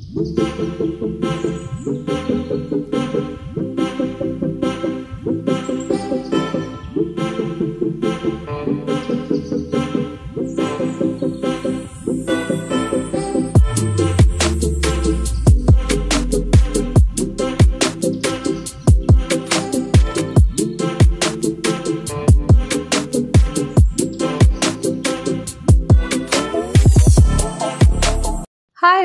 Hi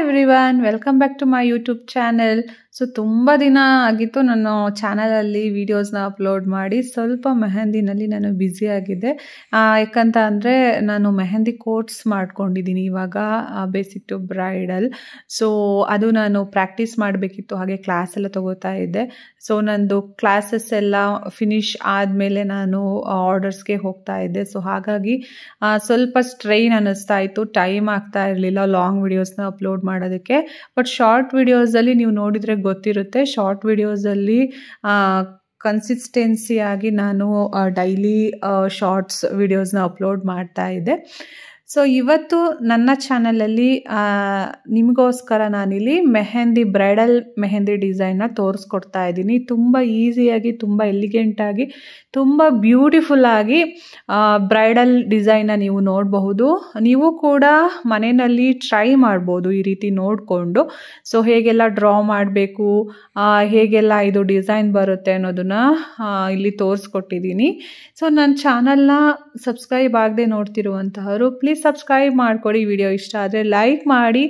everyone, welcome back to my YouTube channel. So ತುಂಬ ದಿನ ಆಗಿತ್ತು ನಾನು ಚಾನಲಲ್ಲಿ ವೀಡಿಯೋಸ್ನ ಅಪ್ಲೋಡ್ ಮಾಡಿ. ಸ್ವಲ್ಪ ಮೆಹಂದಿನಲ್ಲಿ ನಾನು ಬ್ಯುಸಿ ಆಗಿದ್ದೆ. ಯಾಕಂತ ಅಂದರೆ ನಾನು ಮೆಹಂದಿ ಕೋರ್ಸ್ ಮಾಡ್ಕೊಂಡಿದ್ದೀನಿ ಇವಾಗ, ಬೇಸಿಕ್ ಟು ಬ್ರೈಡಲ್. ಸೊ ಅದು ನಾನು ಪ್ರಾಕ್ಟೀಸ್ ಮಾಡಬೇಕಿತ್ತು, ಹಾಗೆ ಕ್ಲಾಸ್ ಎಲ್ಲ ತಗೋತಾ ಇದ್ದೆ. ಸೊ ನಂದು ಕ್ಲಾಸಸ್ ಎಲ್ಲ ಫಿನಿಶ್ ಆದಮೇಲೆ ನಾನು ಆರ್ಡರ್ಸ್ಗೆ ಹೋಗ್ತಾ ಇದ್ದೆ. ಸೊ ಹಾಗಾಗಿ ಸ್ವಲ್ಪ ಸ್ಟ್ರೈನ್ ಅನ್ನಿಸ್ತಾ ಇತ್ತು, ಟೈಮ್ ಆಗ್ತಾ ಇರಲಿಲ್ಲ ಲಾಂಗ್ ವಿಡಿಯೋಸ್ನ ಅಪ್ಲೋಡ್ ಮಾಡೋದಕ್ಕೆ. ಬಟ್ ಶಾರ್ಟ್ ವಿಡಿಯೋಸಲ್ಲಿ ನೀವು ನೋಡಿದರೆ ಗೊತ್ತಿರುತ್ತೆ, ಶಾರ್ಟ್ ವಿಡಿಯೋಸಲ್ಲಿ ಕನ್ಸಿಸ್ಟೆನ್ಸಿಯಾಗಿ ನಾನು ಡೈಲಿ ಶಾರ್ಟ್ಸ್ ವಿಡಿಯೋಸ್ನ ಅಪ್ಲೋಡ್ ಮಾಡ್ತಾ ಇದ್ದೆ. ಸೊ ಇವತ್ತು ನನ್ನ ಚಾನಲಲ್ಲಿ ನಿಮಗೋಸ್ಕರ ನಾನಿಲ್ಲಿ ಬ್ರೈಡಲ್ ಮೆಹಂದಿ ಡಿಸೈನ್ನ ತೋರಿಸ್ಕೊಡ್ತಾ ಇದ್ದೀನಿ. ತುಂಬ ಈಸಿಯಾಗಿ, ತುಂಬ ಎಲಿಗೆಂಟಾಗಿ, ತುಂಬ ಬ್ಯೂಟಿಫುಲ್ಲಾಗಿ ಬ್ರೈಡಲ್ ಡಿಸೈನ್ನ ನೀವು ನೋಡಬಹುದು. ನೀವು ಕೂಡ ಮನೆಯಲ್ಲಿ ಟ್ರೈ ಮಾಡ್ಬೋದು ಈ ರೀತಿ ನೋಡಿಕೊಂಡು. ಸೊ ಹೇಗೆಲ್ಲ ಡ್ರಾ ಮಾಡಬೇಕು, ಹೇಗೆಲ್ಲ ಇದು ಡಿಸೈನ್ ಬರುತ್ತೆ ಅನ್ನೋದನ್ನ ಇಲ್ಲಿ ತೋರಿಸ್ಕೊಟ್ಟಿದ್ದೀನಿ. ಸೊ ನನ್ನ ಚಾನಲ್ನ ಸಬ್ಸ್ಕ್ರೈಬ್ ಆಗದೆ ನೋಡ್ತಿರುವಂತಹವರು ಪ್ಲೀಸ್ ಸಬ್ಸ್ಕ್ರೈಬ್ ಮಾಡಿಕೊಡಿ. ವಿಡಿಯೋ ಇಷ್ಟ ಆದರೆ ಲೈಕ್ ಮಾಡಿ.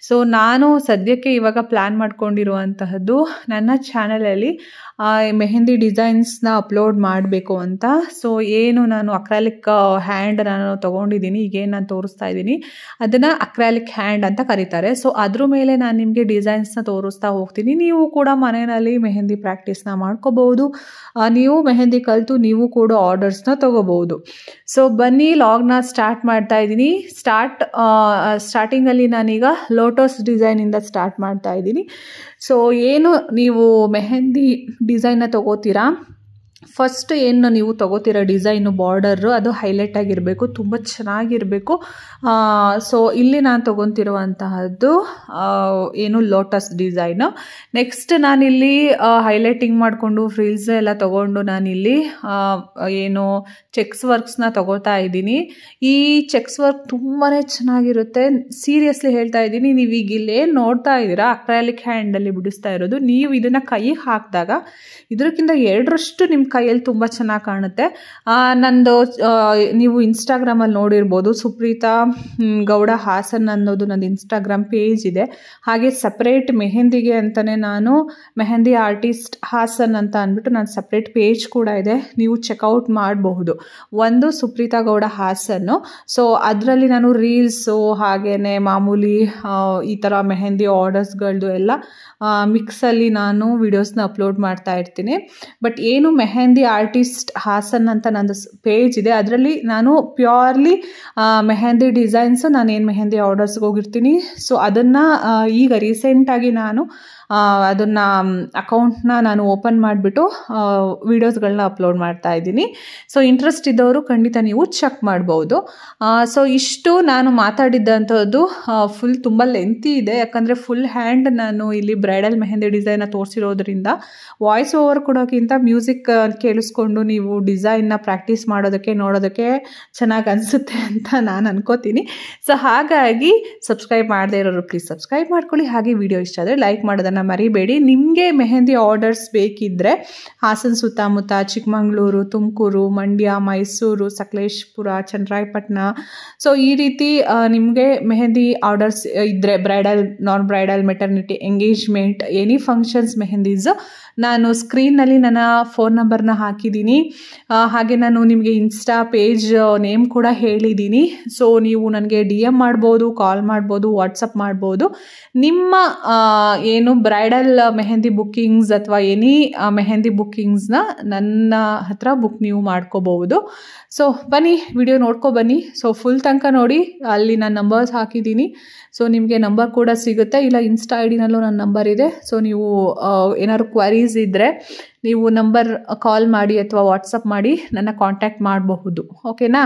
ಸೊ ನಾನು ಸದ್ಯಕ್ಕೆ ಇವಾಗ ಪ್ಲ್ಯಾನ್ ಮಾಡ್ಕೊಂಡಿರುವಂತಹದ್ದು ನನ್ನ ಚಾನಲಲ್ಲಿ ಮೆಹಂದಿ ಡಿಸೈನ್ಸ್ನ ಅಪ್ಲೋಡ್ ಮಾಡಬೇಕು ಅಂತ. ಸೊ ಏನು ನಾನು ಅಕ್ರಾಲಿಕ್ ಹ್ಯಾಂಡ್ ನಾನು ತೊಗೊಂಡಿದ್ದೀನಿ, ಈಗೇನು ನಾನು ತೋರಿಸ್ತಾ ಇದ್ದೀನಿ ಅದನ್ನು ಅಕ್ರಾಲಿಕ್ ಹ್ಯಾಂಡ್ ಅಂತ ಕರೀತಾರೆ. ಸೊ ಅದ್ರ ಮೇಲೆ ನಾನು ನಿಮಗೆ ಡಿಸೈನ್ಸ್ನ ತೋರಿಸ್ತಾ ಹೋಗ್ತೀನಿ. ನೀವು ಕೂಡ ಮನೆಯಲ್ಲಿ ಮೆಹಂದಿ ಪ್ರಾಕ್ಟೀಸ್ನ ಮಾಡ್ಕೋಬಹುದು. ನೀವು ಮೆಹಂದಿ ಕಲಿತು ನೀವು ಕೂಡ ಆರ್ಡರ್ಸ್ನ ತಗೋಬಹುದು. ಸೊ ಬನ್ನಿ ಲಾಗ್ನ ಸ್ಟಾರ್ಟ್ ಮಾಡ್ತಾ ಇದ್ದೀನಿ. ಸ್ಟಾರ್ಟಿಂಗಲ್ಲಿ ನಾನೀಗ ಲೋಟಸ್ ಡಿಸೈನಿಂದ ಸ್ಟಾರ್ಟ್ ಮಾಡ್ತಾ ಇದ್ದೀನಿ. ಸೊ ಏನು ನೀವು ಮೆಹಂದಿ ಡಿಸೈನ್ನ ತಗೋತೀರಾ, ಫಸ್ಟ್ ಏನು ನೀವು ತಗೋತೀರ ಡಿಸೈನು ಬಾರ್ಡರು, ಅದು ಹೈಲೈಟ್ ಆಗಿರಬೇಕು, ತುಂಬ ಚೆನ್ನಾಗಿರಬೇಕು. ಸೊ ಇಲ್ಲಿ ನಾನು ತೊಗೊತಿರುವಂತಹದ್ದು ಏನು ಲೋಟಸ್ ಡಿಸೈನು. ನೆಕ್ಸ್ಟ್ ನಾನಿಲ್ಲಿ ಹೈಲೈಟಿಂಗ್ ಮಾಡಿಕೊಂಡು ಫ್ರಿಲ್ಸ್ ಎಲ್ಲ ತೊಗೊಂಡು ನಾನಿಲ್ಲಿ ಏನು ಚೆಕ್ಸ್ ವರ್ಕ್ಸ್ನ ತಗೋತಾ ಇದ್ದೀನಿ. ಈ ಚೆಕ್ಸ್ ವರ್ಕ್ ತುಂಬಾ ಚೆನ್ನಾಗಿರುತ್ತೆ, ಸೀರಿಯಸ್ಲಿ ಹೇಳ್ತಾ ಇದ್ದೀನಿ. ನೀವು ಈಗ ಇಲ್ಲೇನು ನೋಡ್ತಾ ಇದ್ದೀರಾ ಅಕ್ರಾಲಿಕ್ ಹ್ಯಾಂಡಲ್ಲಿ ಬಿಡಿಸ್ತಾ ಇರೋದು, ನೀವು ಇದನ್ನು ಕೈಗೆ ಹಾಕಿದಾಗ ಇದಕ್ಕಿಂತ 2ರಷ್ಟು ನಿಮ್ಮ ಕೈಯಲ್ಲಿ ತುಂಬ ಚೆನ್ನಾಗಿ ಕಾಣುತ್ತೆ. ನಂದು ನೀವು ಇನ್ಸ್ಟಾಗ್ರಾಮಲ್ಲಿ ನೋಡಿರ್ಬೋದು, ಸುಪ್ರೀತಾ ಗೌಡ ಹಾಸನ್ ಅನ್ನೋದು ನಂದು ಇನ್ಸ್ಟಾಗ್ರಾಮ್ ಪೇಜ್ ಇದೆ. ಹಾಗೆ ಸಪ್ರೇಟ್ ಮೆಹಂದಿಗೆ ಅಂತಲೇ ನಾನು ಮೆಹಂದಿ ಆರ್ಟಿಸ್ಟ್ ಹಾಸನ್ ಅಂತ ಅಂದ್ಬಿಟ್ಟು ನಾನು ಸಪ್ರೇಟ್ ಪೇಜ್ ಕೂಡ ಇದೆ, ನೀವು ಚೆಕ್ಔಟ್ ಮಾಡಬಹುದು. ಒಂದು ಸುಪ್ರೀತಾ ಗೌಡ ಹಾಸನ್ನು. ಸೊ ಅದರಲ್ಲಿ ನಾನು ರೀಲ್ಸು ಹಾಗೇನೆ ಮಾಮೂಲಿ ಈ ಥರ ಮೆಹಂದಿ ಆರ್ಡರ್ಸ್ಗಳದ್ದು ಎಲ್ಲ ಮಿಕ್ಸಲ್ಲಿ ನಾನು ವಿಡಿಯೋಸ್ನ ಅಪ್ಲೋಡ್ ಮಾಡ್ತಾ ಇರ್ತೀನಿ. ಬಟ್ ಏನು ಮೆಹಂದಿ ಆರ್ಟಿಸ್ಟ್ ಹಾಸನ್ ಅಂತ ನಂದು ಪೇಜ್ ಇದೆ, ಅದರಲ್ಲಿ ನಾನು ಪ್ಯೂರ್ಲಿ ಮೆಹಂದಿ ಡಿಸೈನ್ಸು, ನಾನೇನು ಮೆಹಂದಿ ಆರ್ಡರ್ಸ್ಗೆ ಹೋಗಿರ್ತೀನಿ. ಸೊ ಅದನ್ನು ಈಗ ರೀಸೆಂಟಾಗಿ ನಾನು ಅದನ್ನು ಅಕೌಂಟ್ನ ನಾನು ಓಪನ್ ಮಾಡಿಬಿಟ್ಟು ವೀಡಿಯೋಸ್ಗಳನ್ನ ಅಪ್ಲೋಡ್ ಮಾಡ್ತಾ ಇದ್ದೀನಿ. ಸೊ ಇಂಟ್ರೆಸ್ಟ್ ಇದ್ದವರು ಖಂಡಿತ ನೀವು ಚೆಕ್ ಮಾಡ್ಬೋದು. ಸೊ ಇಷ್ಟು ನಾನು ಮಾತಾಡಿದ್ದಂಥದ್ದು ಫುಲ್ ತುಂಬ ಲೆಂತಿ ಇದೆ, ಯಾಕಂದರೆ ಫುಲ್ ಹ್ಯಾಂಡ್ ನಾನು ಇಲ್ಲಿ ಬ್ರೈಡಲ್ ಮೆಹಂದಿ ಡಿಸೈನ್ನ ತೋರಿಸಿರೋದ್ರಿಂದ ವಾಯ್ಸ್ ಓವರ್ ಕೊಡೋಕ್ಕಿಂತ ಮ್ಯೂಸಿಕ್ ಕೇಳಿಸ್ಕೊಂಡು ನೀವು ಡಿಸೈನ್ನ ಪ್ರಾಕ್ಟೀಸ್ ಮಾಡೋದಕ್ಕೆ ನೋಡೋದಕ್ಕೆ ಚೆನ್ನಾಗಿ ಅನಿಸುತ್ತೆ ಅಂತ ನಾನು ಅನ್ಕೋತೀನಿ. ಸೊ ಹಾಗಾಗಿ ಸಬ್ಸ್ಕ್ರೈಬ್ ಮಾಡದೇ ಇರೋರು ಪ್ಲೀಸ್ ಸಬ್ಸ್ಕ್ರೈಬ್ ಮಾಡ್ಕೊಳ್ಳಿ. ಹಾಗೆ ವಿಡಿಯೋ ಇಷ್ಟ ಆದರೆ ಲೈಕ್ ಮಾಡೋದನ್ನು ಮರಿಬೇಡಿ. ನಿಮಗೆ ಮೆಹಂದಿ ಆರ್ಡರ್ಸ್ ಬೇಕಿದ್ದರೆ ಹಾಸನ ಸುತ್ತಮುತ್ತ, ಚಿಕ್ಕಮಗಳೂರು, ತುಮಕೂರು, ಮಂಡ್ಯ, ಮೈಸೂರು, ಸಕಲೇಶಪುರ, ಚನ್ನರಾಯಪಟ್ಟಣ, ಸೊ ಈ ರೀತಿ ನಿಮಗೆ ಮೆಹಂದಿ ಆರ್ಡರ್ಸ್ ಇದ್ದರೆ bridal, non bridal, maternity, engagement, any functions mehndis, ನಾನು ಸ್ಕ್ರೀನ್ನಲ್ಲಿ ನನ್ನ ಫೋನ್ ನಂಬರ್ನ ಹಾಕಿದ್ದೀನಿ. ಹಾಗೆ ನಾನು ನಿಮಗೆ ಇನ್ಸ್ಟಾ ಪೇಜ್ ನೇಮ್ ಕೂಡ ಹೇಳಿದ್ದೀನಿ. ಸೊ ನೀವು ನನಗೆ DM ಮಾಡ್ಬೋದು, ಕಾಲ್ ಮಾಡ್ಬೋದು, ವಾಟ್ಸಪ್ ಮಾಡ್ಬೋದು. ನಿಮ್ಮ ಏನು ಬ್ರೈಡಲ್ ಮೆಹಂದಿ ಬುಕ್ಕಿಂಗ್ಸ್ ಅಥವಾ ಎನಿ ಮೆಹಂದಿ ಬುಕ್ಕಿಂಗ್ಸ್ನ ನನ್ನ ಹತ್ರ ಬುಕ್ ನೀವು ಮಾಡ್ಕೋಬಹುದು. ಸೊ ಬನ್ನಿ ವಿಡಿಯೋ ನೋಡ್ಕೊ ಬನ್ನಿ. ಸೊ ಫುಲ್ ತನಕ ನೋಡಿ, ಅಲ್ಲಿ ನಾನು ನಂಬರ್ಸ್ ಹಾಕಿದ್ದೀನಿ. ಸೊ ನಿಮಗೆ ನಂಬರ್ ಕೂಡ ಸಿಗುತ್ತೆ, ಇಲ್ಲ ಇನ್ಸ್ಟಾ ID ನಲ್ಲೂ ನನ್ನ ನಂಬರ್ ಇದೆ. ಸೊ ನೀವು ಏನಾದ್ರು ಕ್ವರೀಸ್ ಇದ್ದರೆ ನೀವು ನಂಬರ್ ಕಾಲ್ ಮಾಡಿ ಅಥವಾ ವಾಟ್ಸಪ್ ಮಾಡಿ ನನ್ನ ಕಾಂಟ್ಯಾಕ್ಟ್ ಮಾಡಬಹುದು. ಓಕೆನಾ?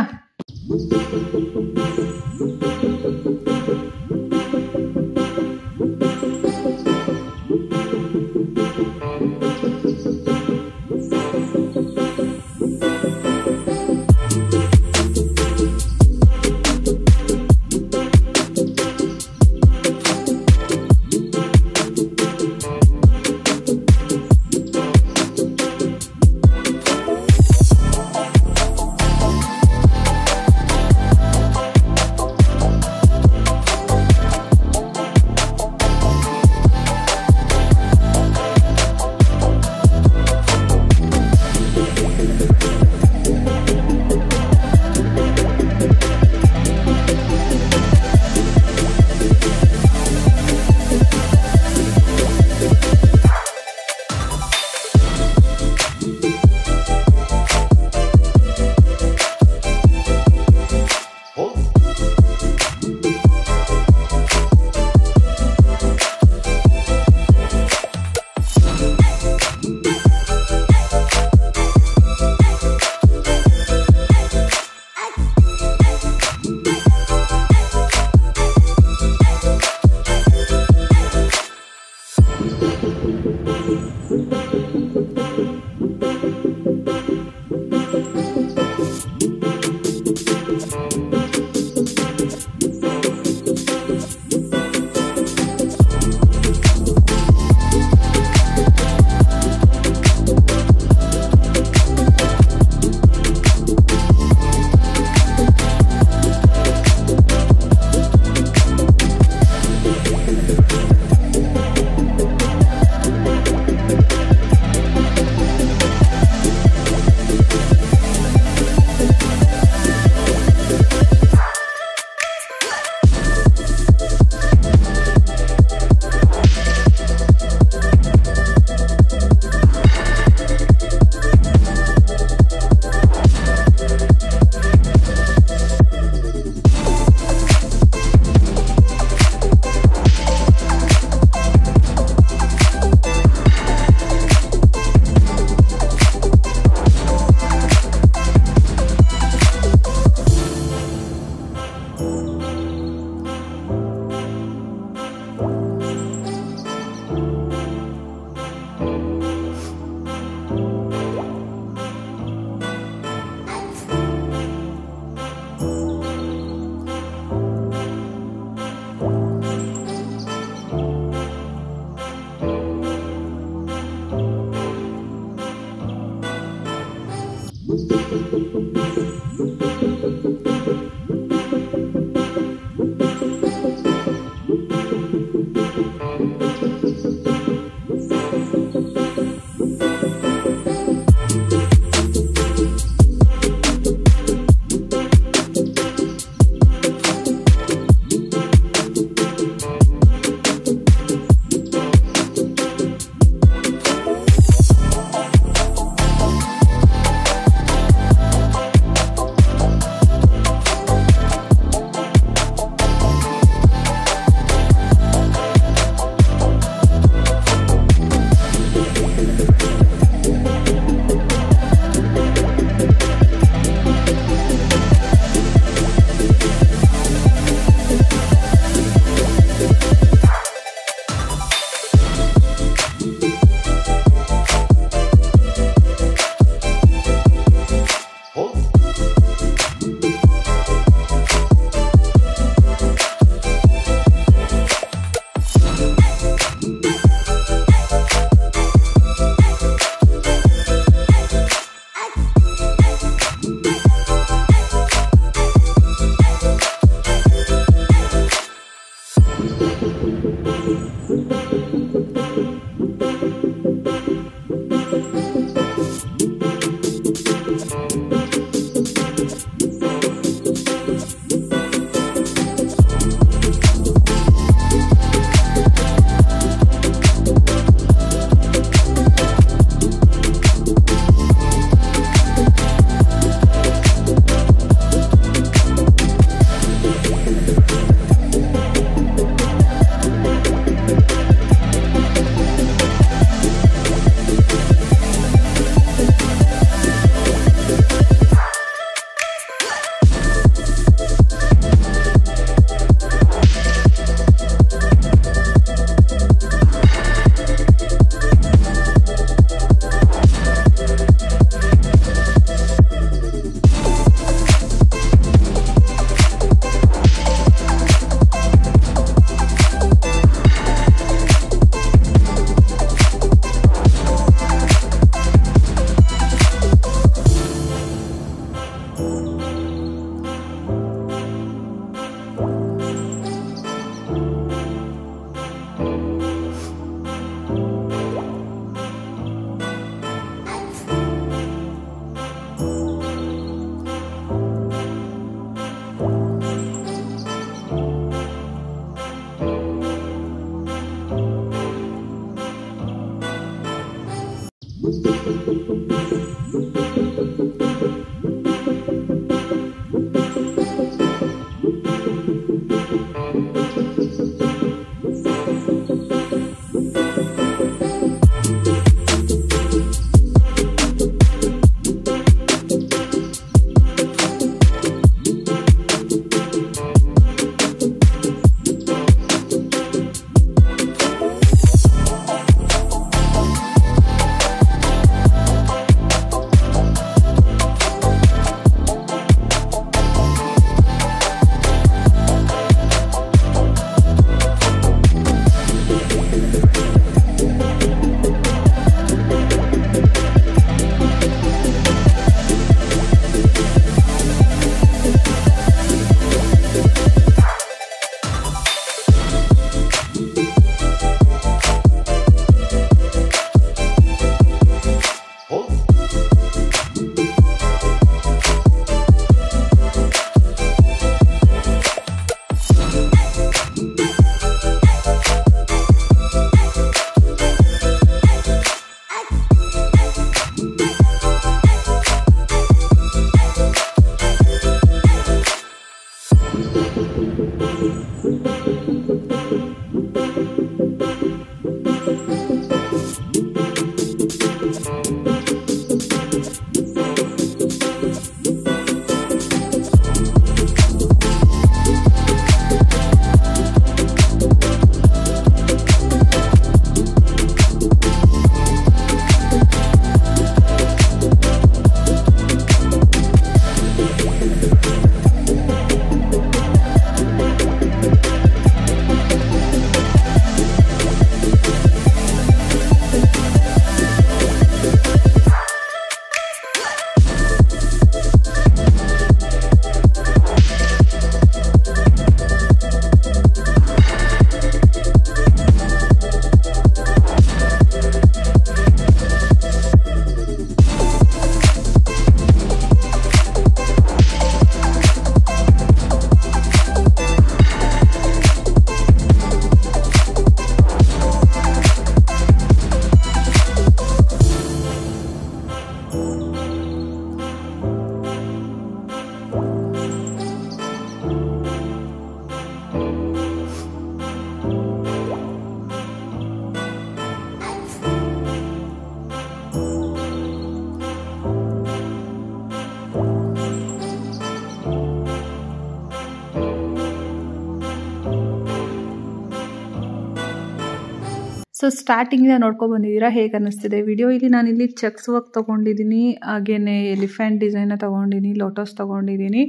ಸೊ ಸ್ಟಾರ್ಟಿಂಗಿಂದ ನೋಡ್ಕೊಂಡು ಬಂದಿದ್ದೀರಾ, ಹೇಗೆ ಅನ್ನಿಸ್ತಿದೆ ವಿಡಿಯೋ. ನಾನಿಲ್ಲಿ ಚೆಕ್ಸ್ ವರ್ಕ್ ತೊಗೊಂಡಿದ್ದೀನಿ, ಹಾಗೆಯೇ ಎಲಿಫೆಂಟ್ ಡಿಸೈನ ತೊಗೊಂಡಿದ್ದೀನಿ, ಲೋಟಸ್ ತೊಗೊಂಡಿದ್ದೀನಿ,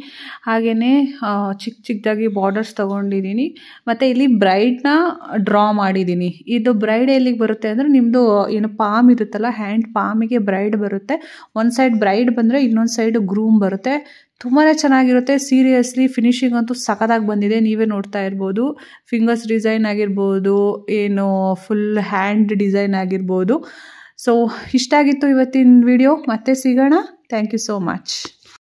ಹಾಗೆಯೇ ಚಿಕ್ಕದಾಗಿ ಬಾರ್ಡರ್ಸ್ ತೊಗೊಂಡಿದ್ದೀನಿ. ಮತ್ತು ಇಲ್ಲಿ ಬ್ರೈಡ್ನ ಡ್ರಾ ಮಾಡಿದ್ದೀನಿ. ಇದು ಬ್ರೈಡ್ ಎಲ್ಲಿಗೆ ಬರುತ್ತೆ ಅಂದರೆ ನಿಮ್ಮದು ಏನು ಪಾಮ್ ಇರುತ್ತಲ್ಲ, ಹ್ಯಾಂಡ್ ಪಾಮಿಗೆ ಬ್ರೈಡ್ ಬರುತ್ತೆ. ಒಂದು ಸೈಡ್ ಬ್ರೈಡ್ ಬಂದರೆ ಇನ್ನೊಂದು ಸೈಡ್ ಗ್ರೂಮ್ ಬರುತ್ತೆ. ತುಂಬಾ ಚೆನ್ನಾಗಿರುತ್ತೆ. ಸೀರಿಯಸ್ಲಿ ಫಿನಿಶಿಂಗ್ ಅಂತೂ ಸಖತ್ತಾಗಿ ಬಂದಿದೆ, ನೀವೇ ನೋಡ್ತಾ ಇರ್ಬೋದು. ಫಿಂಗರ್ಸ್ ಡಿಸೈನ್ ಆಗಿರ್ಬೋದು, ಏನು ಫುಲ್ ಹ್ಯಾಂಡ್ ಡಿಸೈನ್ ಆಗಿರ್ಬೋದು. ಸೊ ಇಷ್ಟ ಆಗಿತ್ತು ಇವತ್ತಿನ ವಿಡಿಯೋ. ಮತ್ತೆ ಸಿಗೋಣ. Thank you so much.